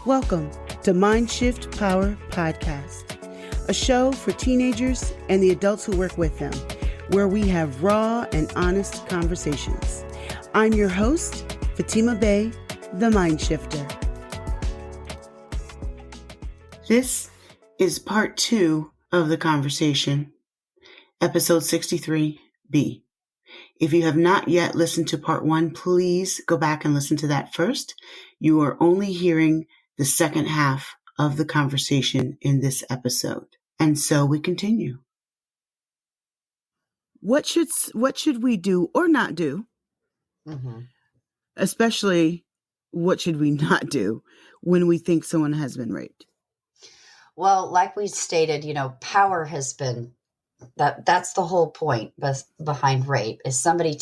Welcome to Mind Shift Power Podcast, a show for teenagers and the adults who work with them, where we have raw and honest conversations. I'm your host, Fatima Bey, the Mind Shifter. This is part 2 of the conversation, episode 63B. If you have not yet listened to part 1, please go back and listen to that first. You are only hearing the second half of the conversation in this episode. And so we continue. What should we do or not do? Mm-hmm. Especially, what should we not do when we think someone has been raped? Well, like we stated, power has been that's the whole point behind rape is somebody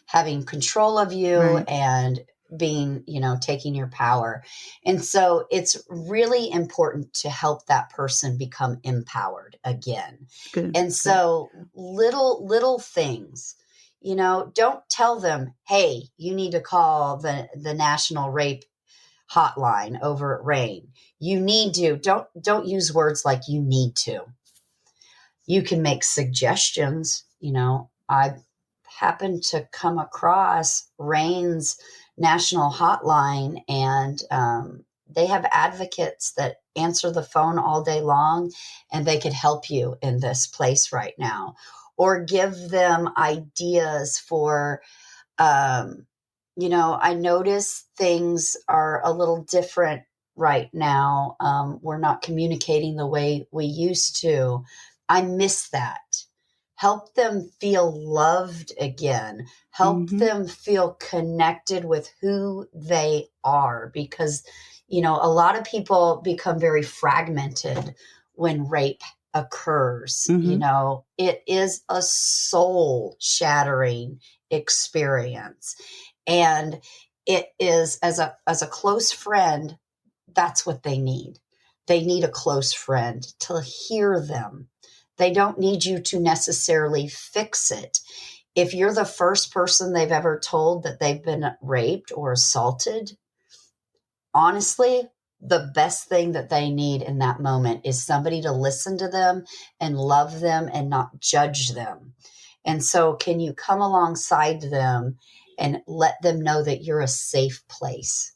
having control of you, right, and being, taking your power. And so it's really important to help that person become empowered again. Good. And so little things, don't tell them, hey, you need to call the National Rape Hotline over at RAINN. You need to, don't use words like you need to. You can make suggestions. I happened to come across RAINN's national hotline, and they have advocates that answer the phone all day long, and they could help you in this place right now, or give them ideas for, I notice things are a little different right now. We're not communicating the way we used to. I miss that. Help them feel loved again. Help them feel connected with who they are, because, a lot of people become very fragmented when rape occurs. It is a soul shattering experience. And it is, as a close friend, that's what they need. They need a close friend to hear them. They don't need you to necessarily fix it. If you're the first person they've ever told that they've been raped or assaulted, honestly, the best thing that they need in that moment is somebody to listen to them and love them and not judge them. And so can you come alongside them and let them know that you're a safe place?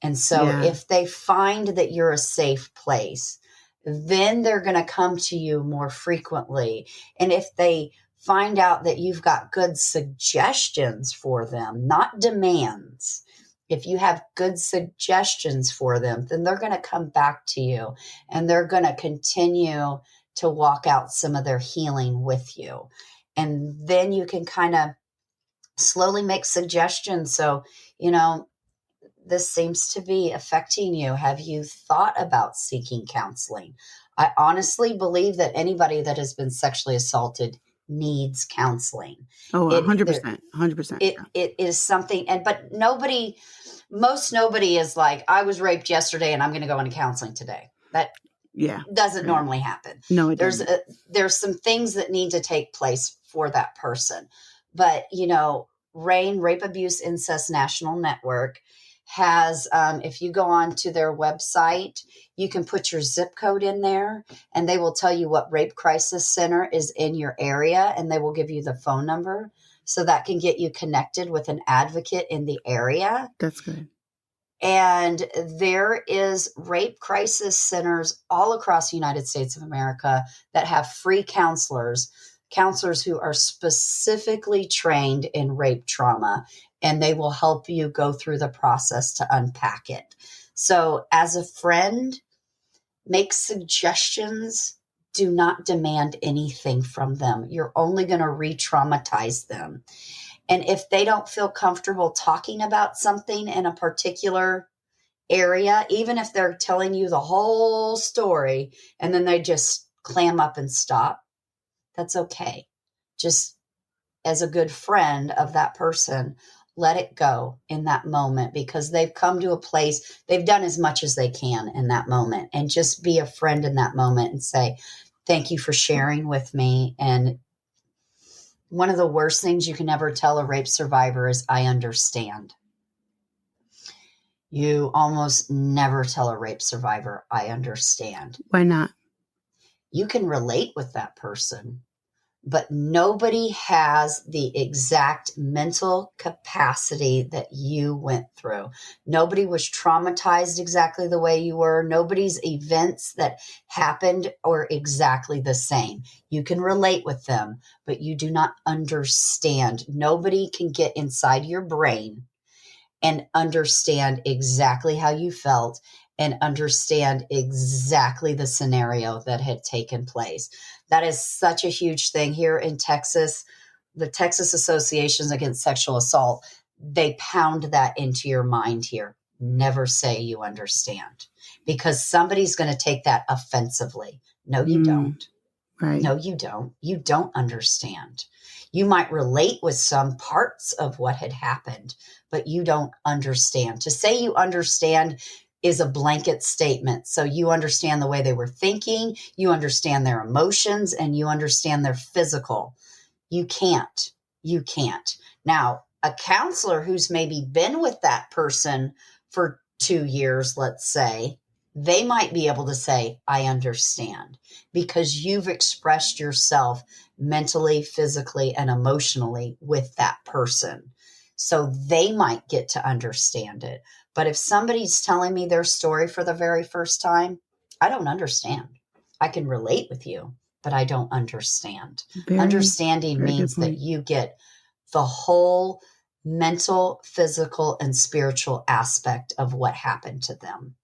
And so if they find that you're a safe place, then they're going to come to you more frequently. And if they find out that you've got good suggestions for them, not demands, if you have good suggestions for them, then they're going to come back to you, and they're going to continue to walk out some of their healing with you. And then you can kind of slowly make suggestions. So, this seems to be affecting you. Have you thought about seeking counseling? I honestly believe that anybody that has been sexually assaulted needs counseling. Oh, 100%. 100%. It is something, but nobody is like, I was raped yesterday and I'm going to go into counseling today. That doesn't normally happen. No, it doesn't. There's some things that need to take place for that person. But, RAINN, Rape Abuse Incest National Network, has, if you go on to their website, you can put your zip code in there, and they will tell you what rape crisis center is in your area, and they will give you the phone number, so that can get you connected with an advocate in the area. That's good. And there is rape crisis centers all across the United States of America that have free counselors who are specifically trained in rape trauma, and they will help you go through the process to unpack it. So as a friend, make suggestions. Do not demand anything from them. You're only going to re-traumatize them. And if they don't feel comfortable talking about something in a particular area, even if they're telling you the whole story and then they just clam up and stop, that's okay. Just as a good friend of that person, let it go in that moment, because they've come to a place, they've done as much as they can in that moment, and just be a friend in that moment and say, thank you for sharing with me. And one of the worst things you can ever tell a rape survivor is, I understand. You almost never tell a rape survivor, I understand. Why not? You can relate with that person, but nobody has the exact mental capacity that you went through. Nobody was traumatized exactly the way you were. Nobody's events that happened are exactly the same. You can relate with them, but you do not understand. Nobody can get inside your brain and understand exactly how you felt and understand exactly the scenario that had taken place. That is such a huge thing here in Texas. The Texas Associations Against Sexual Assault, they pound that into your mind here. Never say you understand, because somebody's going to take that offensively. No, you don't. Right. No, you don't. You don't understand. You might relate with some parts of what had happened, but you don't understand. To say you understand is a blanket statement. So you understand the way they were thinking, you understand their emotions, and you understand their physical. You can't. You can't. Now, a counselor who's maybe been with that person for 2 years, let's say, they might be able to say, I understand, because you've expressed yourself mentally, physically, and emotionally with that person. So they might get to understand it. But if somebody's telling me their story for the very first time, I don't understand. I can relate with you, but I don't understand. Very, Understanding very good means that point. you get the whole mental, physical, and spiritual aspect of what happened to them.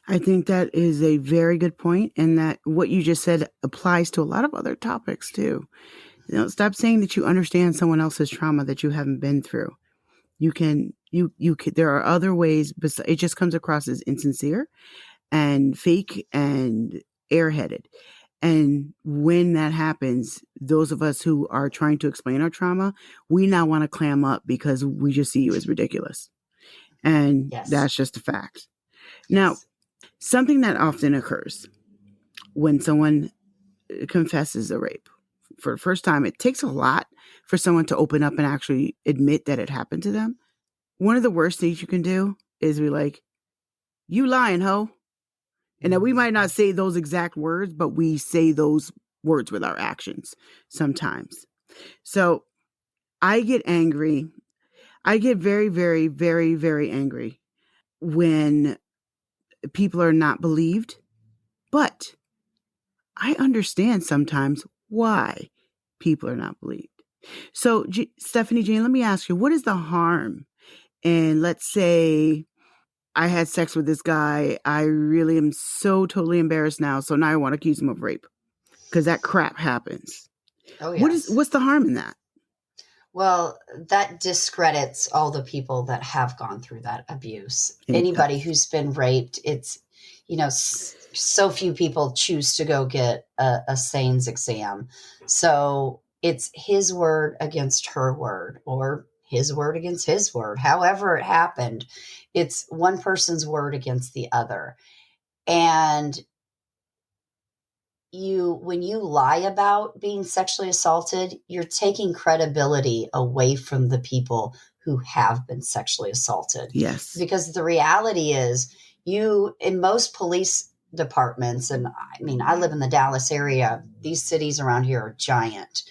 I think that is a very good point, and that what you just said applies to a lot of other topics too. Stop saying that you understand someone else's trauma that you haven't been through. There are other ways, but it just comes across as insincere and fake and airheaded. And when that happens, those of us who are trying to explain our trauma, we now want to clam up because we just see you as ridiculous. And Yes. that's just a fact. Now, Yes. something that often occurs when someone confesses a rape for the first time, it takes a lot for someone to open up and actually admit that it happened to them. One of the worst things you can do is be like, you lying, ho. And that we might not say those exact words, but we say those words with our actions sometimes. So I get angry. I get very, very, very, very angry when people are not believed. But I understand sometimes why people are not believed. So, Stephanie Jane, let me ask you, what is the harm? And let's say I had sex with this guy. I really am so totally embarrassed now. So now I want to accuse him of rape because that crap happens. Oh, yes. What's the harm in that? Well, that discredits all the people that have gone through that abuse. It Anybody does. who's been raped, it's, so few people choose to go get a SANES exam. So it's his word against her word, or his word against his word. However it happened, it's one person's word against the other. And when you lie about being sexually assaulted, you're taking credibility away from the people who have been sexually assaulted. Yes. Because the reality is, in most police departments, and I mean, I live in the Dallas area, these cities around here are giant,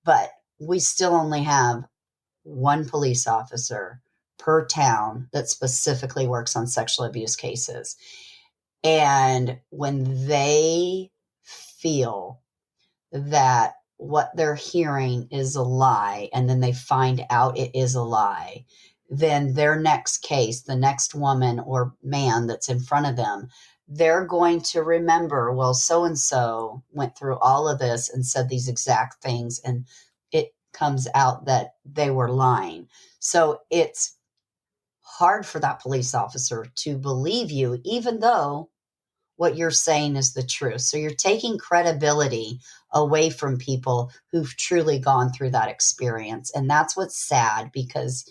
but we still only have one police officer per town that specifically works on sexual abuse cases. And when they feel that what they're hearing is a lie, and then they find out it is a lie, then their next case, the next woman or man that's in front of them, they're going to remember, well, so and so went through all of this and said these exact things, and it comes out that they were lying. So it's hard for that police officer to believe you, even though what you're saying is the truth. So you're taking credibility away from people who've truly gone through that experience. And that's what's sad, because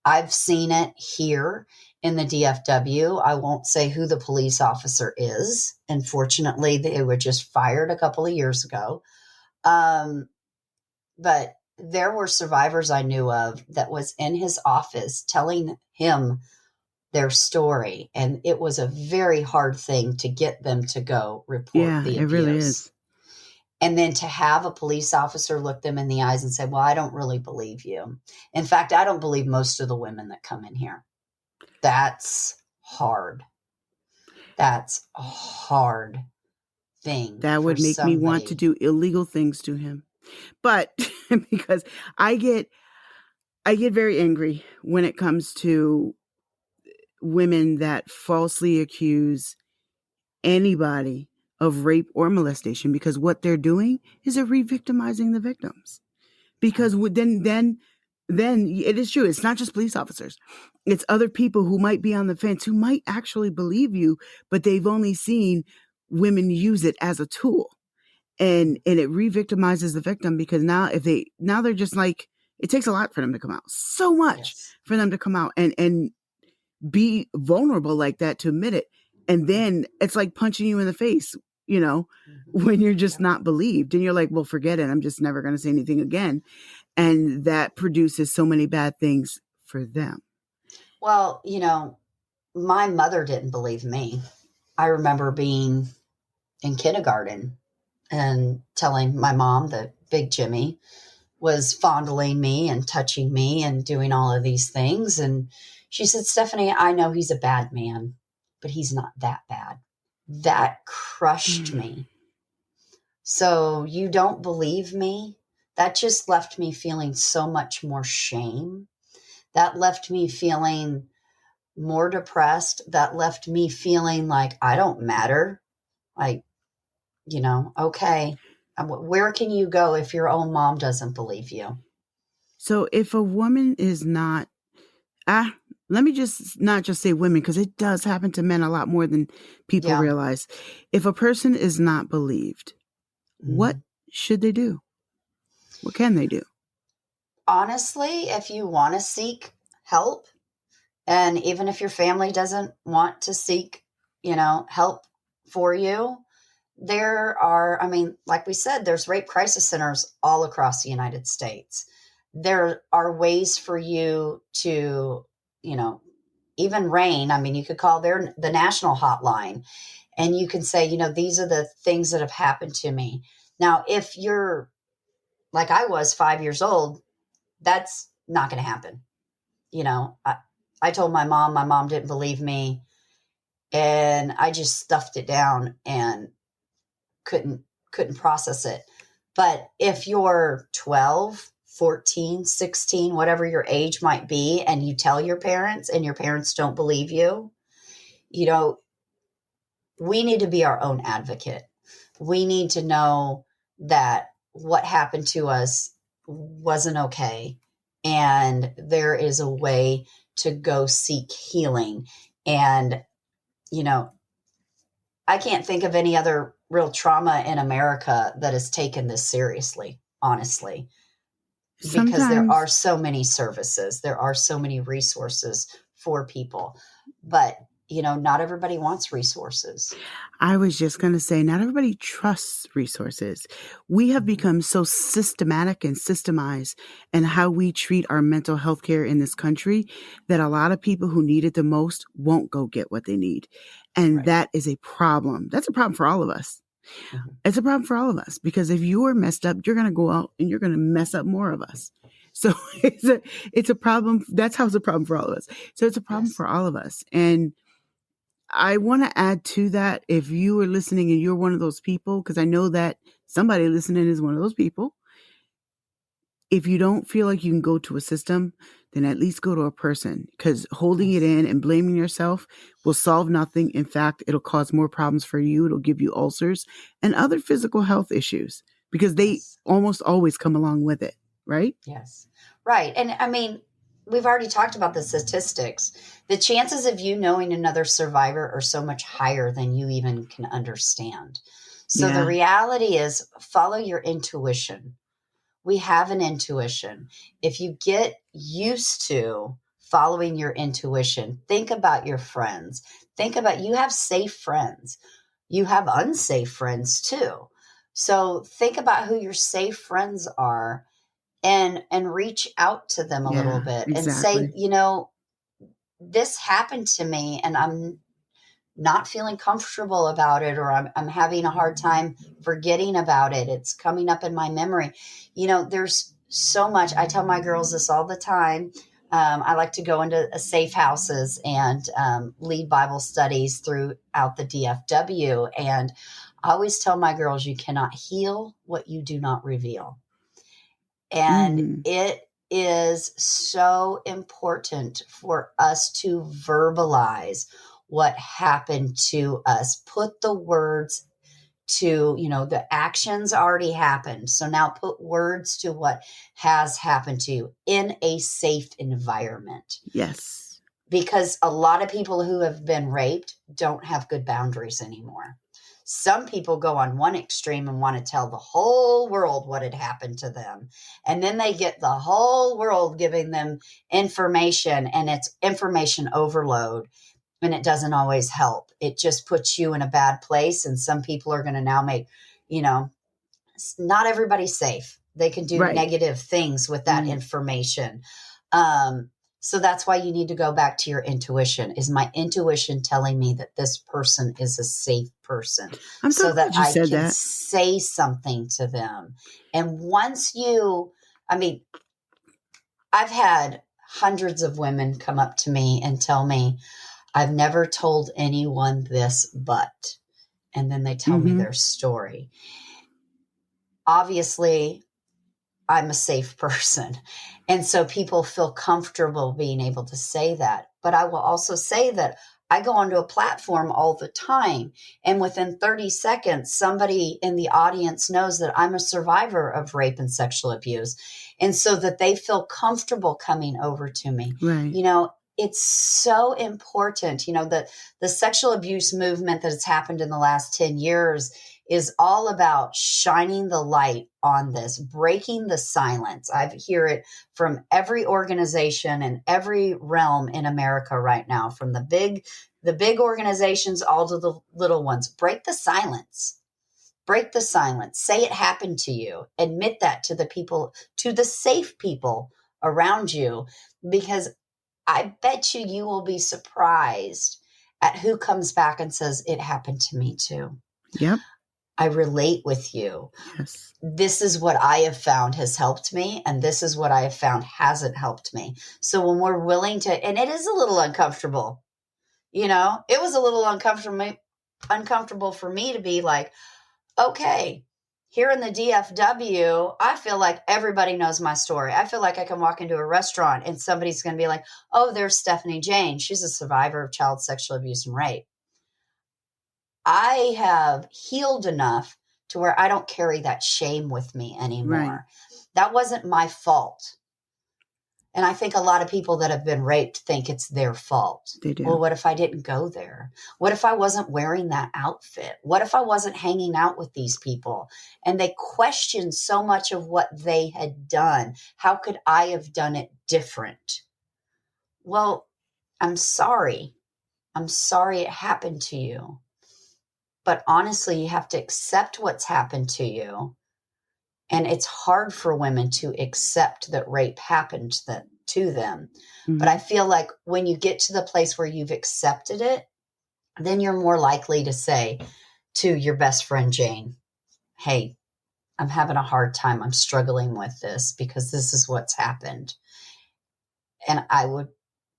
I've seen it here in the DFW. I won't say who the police officer is. Unfortunately, they were just fired a couple of years ago. But there were survivors I knew of that was in his office telling him their story. And it was a very hard thing to get them to go report the it really abuse. is. And then to have a police officer look them in the eyes and say, well, I don't really believe you. In fact, I don't believe most of the women that come in here. That's hard. That's a hard thing. That would make me want to do illegal things to him. But because I get very angry when it comes to women that falsely accuse anybody of rape or molestation, because what they're doing is they're re-victimizing the victims. Because then it is true. It's not just police officers. It's other people who might be on the fence, who might actually believe you, but they've only seen women use it as a tool. And it re-victimizes the victim, because now they're just like, it takes a lot for them to come out. So much for them to come out and be vulnerable like that, to admit it. And then it's like punching you in the face, when you're just not believed. And you're like, well, forget it. I'm just never going to say anything again. And that produces so many bad things for them. Well, my mother didn't believe me. I remember being in kindergarten and telling my mom that Big Jimmy was fondling me and touching me and doing all of these things. And she said, Stephanie, I know he's a bad man, but he's not that bad. That crushed me. So you don't believe me? That just left me feeling so much more shame. That left me feeling more depressed. That left me feeling like I don't matter. Like, okay, where can you go if your own mom doesn't believe you? So if a woman is not, let me just not just say women, because it does happen to men a lot more than people realize. If a person is not believed, what should they do? What can they do? Honestly, if you want to seek help, and even if your family doesn't want to seek, help for you, there are, like we said, there's rape crisis centers all across the United States. There are ways for you to, even RAINN, you could call the national hotline, and you can say, these are the things that have happened to me. Now, if you're like I was 5 years old, that's not going to happen. I told my mom didn't believe me, and I just stuffed it down and couldn't process it. But if you're 12, 14, 16, whatever your age might be, and you tell your parents and your parents don't believe you, we need to be our own advocate. We need to know that what happened to us wasn't okay. And there is a way to go seek healing. And, I can't think of any other real trauma in America that has taken this seriously, honestly, because there are so many services, there are so many resources for people, but not everybody wants resources. I was just going to say, not everybody trusts resources. We have become so systematic and systemized in how we treat our mental health care in this country that a lot of people who need it the most won't go get what they need. And that is a problem. That's a problem for all of us. It's a problem for all of us, because if you're messed up, you're going to go out and you're going to mess up more of us. So it's a problem. That's how it's a problem for all of us. So it's a problem for all of us. And I want to add to that, if you are listening and you're one of those people, because I know that somebody listening is one of those people. If you don't feel like you can go to a system, then at least go to a person, because holding it in and blaming yourself will solve nothing. In fact, it'll cause more problems for you. It'll give you ulcers and other physical health issues, because they almost always come along with it, right? Yes. Right. And we've already talked about the statistics. The chances of you knowing another survivor are so much higher than you even can understand. So the reality is, follow your intuition. We have an intuition. If you get used to following your intuition, think about your friends. Think about, you have safe friends. You have unsafe friends too. So think about who your safe friends are, and reach out to them a little bit and say, this happened to me and I'm not feeling comfortable about it, or I'm having a hard time forgetting about it. It's coming up in my memory. There's so much. I tell my girls this all the time. I like to go into safe houses and lead Bible studies throughout the DFW. And I always tell my girls, you cannot heal what you do not reveal. And it is so important for us to verbalize what happened to us. Put the words to, the actions already happened. So now put words to what has happened to you in a safe environment. Yes. Because a lot of people who have been raped don't have good boundaries anymore. Some people go on one extreme and want to tell the whole world what had happened to them. And then they get the whole world giving them information, and it's information overload. And it doesn't always help. It just puts you in a bad place. And some people are going to now make, not everybody's safe. They can do negative things with that information. So that's why you need to go back to your intuition. Is my intuition telling me that this person is a safe person? I'm so glad that you I said can that. say something to them. And once I've had hundreds of women come up to me and tell me, I've never told anyone this, but, and then they tell me their story. Obviously, I'm a safe person. And so people feel comfortable being able to say that. But I will also say that I go onto a platform all the time, and within 30 seconds, somebody in the audience knows that I'm a survivor of rape and sexual abuse. And so that they feel comfortable coming over to me. Right. It's so important, that the sexual abuse movement that has happened in the last 10 years is all about shining the light on this, breaking the silence. I hear it from every organization and every realm in America right now, from the big organizations all to the little ones. Break the silence. Break the silence. Say it happened to you. Admit that to the people, to the safe people around you, because I bet you will be surprised at who comes back and says, it happened to me too. Yep. I relate with you. Yes. This is what I have found has helped me, and this is what I have found hasn't helped me. So when we're willing to, and it is a little uncomfortable, it was a little uncomfortable for me to be like, okay, here in the DFW, I feel like everybody knows my story. I feel like I can walk into a restaurant and somebody's going to be like, oh, there's Stephanie Jane. She's a survivor of child sexual abuse and rape. I have healed enough to where I don't carry that shame with me anymore. Right. That wasn't my fault. And I think a lot of people that have been raped think it's their fault. They do. Well, what if I didn't go there? What if I wasn't wearing that outfit? What if I wasn't hanging out with these people? And they question so much of what they had done. How could I have done it different? Well, I'm sorry. I'm sorry it happened to you. But honestly, you have to accept what's happened to you. And it's hard for women to accept that rape happened to them. But I feel like when you get to the place where you've accepted it, then you're more likely to say to your best friend, Jane, hey, I'm having a hard time. I'm struggling with this because this is what's happened. And I would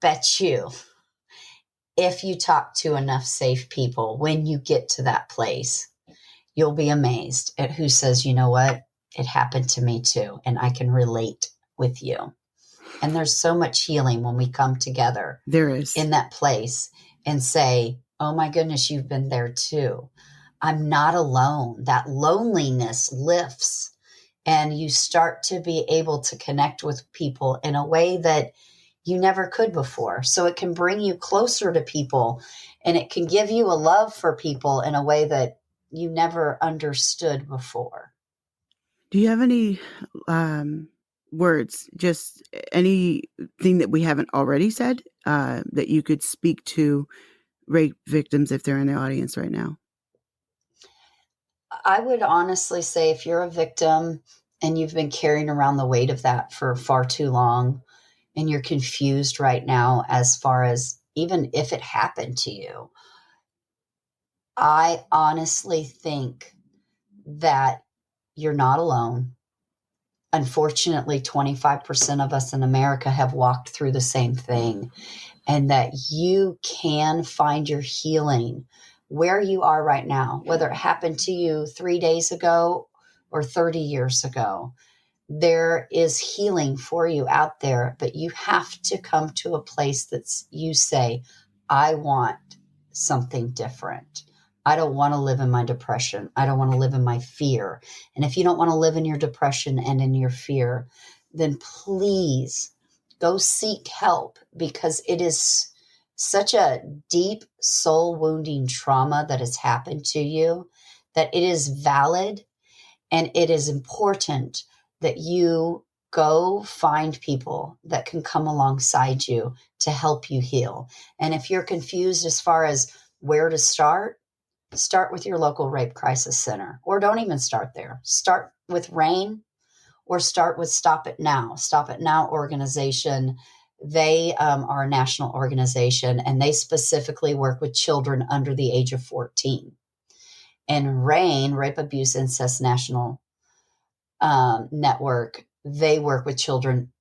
bet you, if you talk to enough safe people, when you get to that place, you'll be amazed at who says, you know what? It happened to me too, and I can relate with you. And there's so much healing when we come together. There is. In that place and say, oh my goodness, you've been there too. I'm not alone. That loneliness lifts, and you start to be able to connect with people in a way that you never could before. So it can bring you closer to people, and it can give you a love for people in a way that you never understood before. Do you have any words, just anything that we haven't already said that you could speak to rape victims if they're in the audience right now? I would honestly say if you're a victim and you've been carrying around the weight of that for far too long, and you're confused right now as far as even if it happened to you, I honestly think that you're not alone. Unfortunately, 25% of us in America have walked through the same thing, and that you can find your healing where you are right now, whether it happened to you 3 days ago or 30 years ago. There is healing for you out there, but you have to come to a place that's you say, I want something different. I don't want to live in my depression. I don't want to live in my fear. And if you don't want to live in your depression and in your fear, then please go seek help, because it is such a deep soul wounding trauma that has happened to you that it is valid, and it is important that you go find people that can come alongside you to help you heal. And if you're confused as far as where to start with your local rape crisis center, or don't even start there. Start with RAINN, or start with Stop It Now. Stop It Now organization. They are a national organization, and they specifically work with children under the age of 14. And RAINN, Rape, Abuse, Incest National Network, they work with children,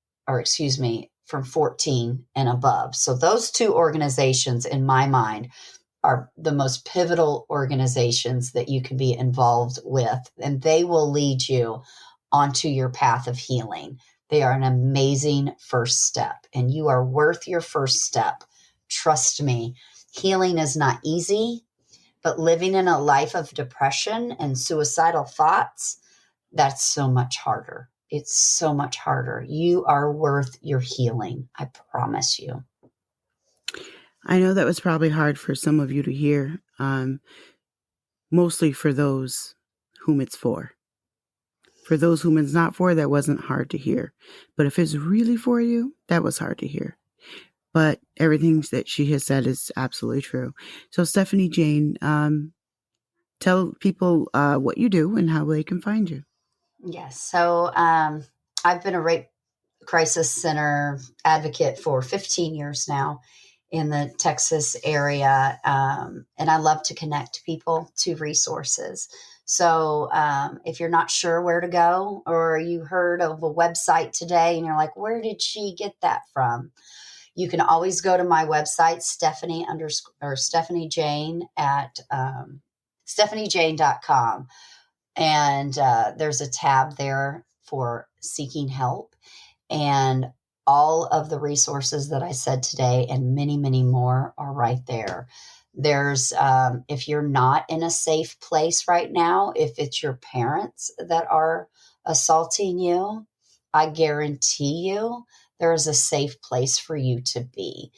from 14 and above. So those two organizations, in my mind, are the most pivotal organizations that you can be involved with, and they will lead you onto your path of healing. They are an amazing first step, and you are worth your first step. Trust me, healing is not easy, but living in a life of depression and suicidal thoughts, that's so much harder. It's so much harder. You are worth your healing. I promise you. I know that was probably hard for some of you to hear, mostly for those whom it's for. For those whom it's not for, that wasn't hard to hear. But if it's really for you, that was hard to hear. But everything that she has said is absolutely true. So Stephanie Jane, tell people what you do and how they can find you. Yes. So I've been a rape crisis center advocate for 15 years now in the Texas area. And I love to connect people to resources. So if you're not sure where to go, or you heard of a website today and you're like, where did she get that from? You can always go to my website, Stephanie Jane at stephaniejane.com. And there's a tab there for seeking help. And all of the resources that I said today and many, many more are right there. There's, if you're not in a safe place right now, if it's your parents that are assaulting you, I guarantee you there is a safe place for you to be.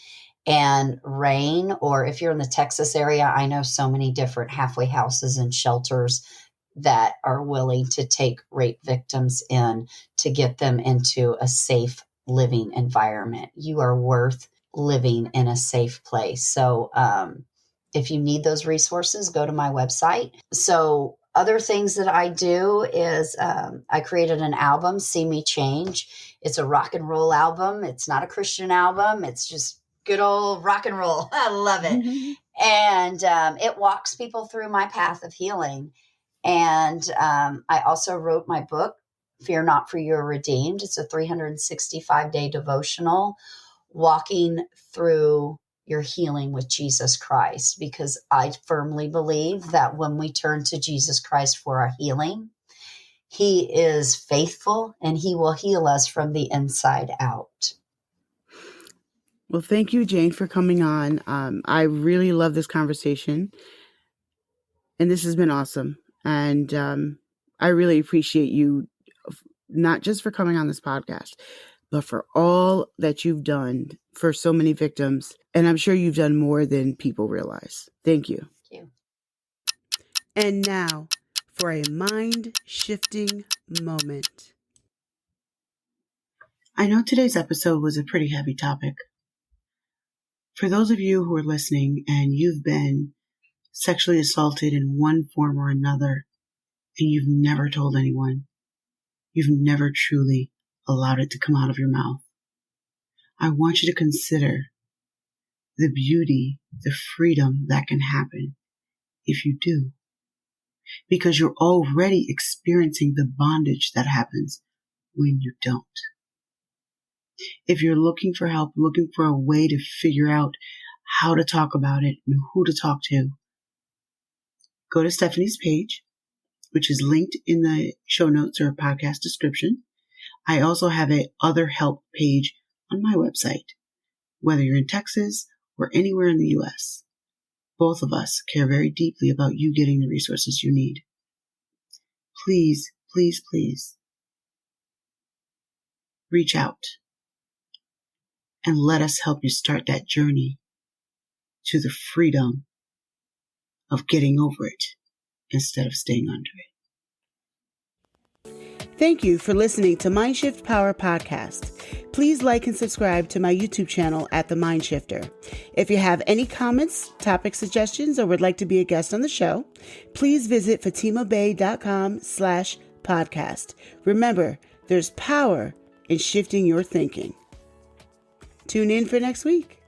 And RAINN, or if you're in the Texas area, I know so many different halfway houses and shelters that are willing to take rape victims in to get them into a safe living environment. You are worth living in a safe place. So if you need those resources, go to my website. So other things that I do is I created an album, See Me Change. It's a rock and roll album. It's not a Christian album. It's just good old rock and roll. I love it. And it walks people through my path of healing. And I also wrote my book, Fear Not, for You Are Redeemed. It's a 365-day devotional walking through your healing with Jesus Christ, because I firmly believe that when we turn to Jesus Christ for our healing, He is faithful and He will heal us from the inside out. Well, thank you, Jane, for coming on. I really love this conversation, and this has been awesome. And I really appreciate you, not just for coming on this podcast, but for all that you've done for so many victims. And I'm sure you've done more than people realize. Thank you. Thank you. And now for a mind-shifting moment. I know today's episode was a pretty heavy topic. For those of you who are listening and you've been sexually assaulted in one form or another, and you've never told anyone, you've never truly allowed it to come out of your mouth, I want you to consider the beauty, the freedom that can happen if you do. Because you're already experiencing the bondage that happens when you don't. If you're looking for help, looking for a way to figure out how to talk about it and who to talk to, go to Stephanie's page, which is linked in the show notes or podcast description. I also have a other help page on my website. Whether you're in Texas or anywhere in the U.S., both of us care very deeply about you getting the resources you need. Please, please, please reach out and let us help you start that journey to the freedom of getting over it instead of staying under it. Thank you for listening to Mindshift Power Podcast. Please like and subscribe to my YouTube channel at The Mindshifter. If you have any comments, topic suggestions, or would like to be a guest on the show, please visit fatimabay.com/podcast. Remember, there's power in shifting your thinking. Tune in for next week.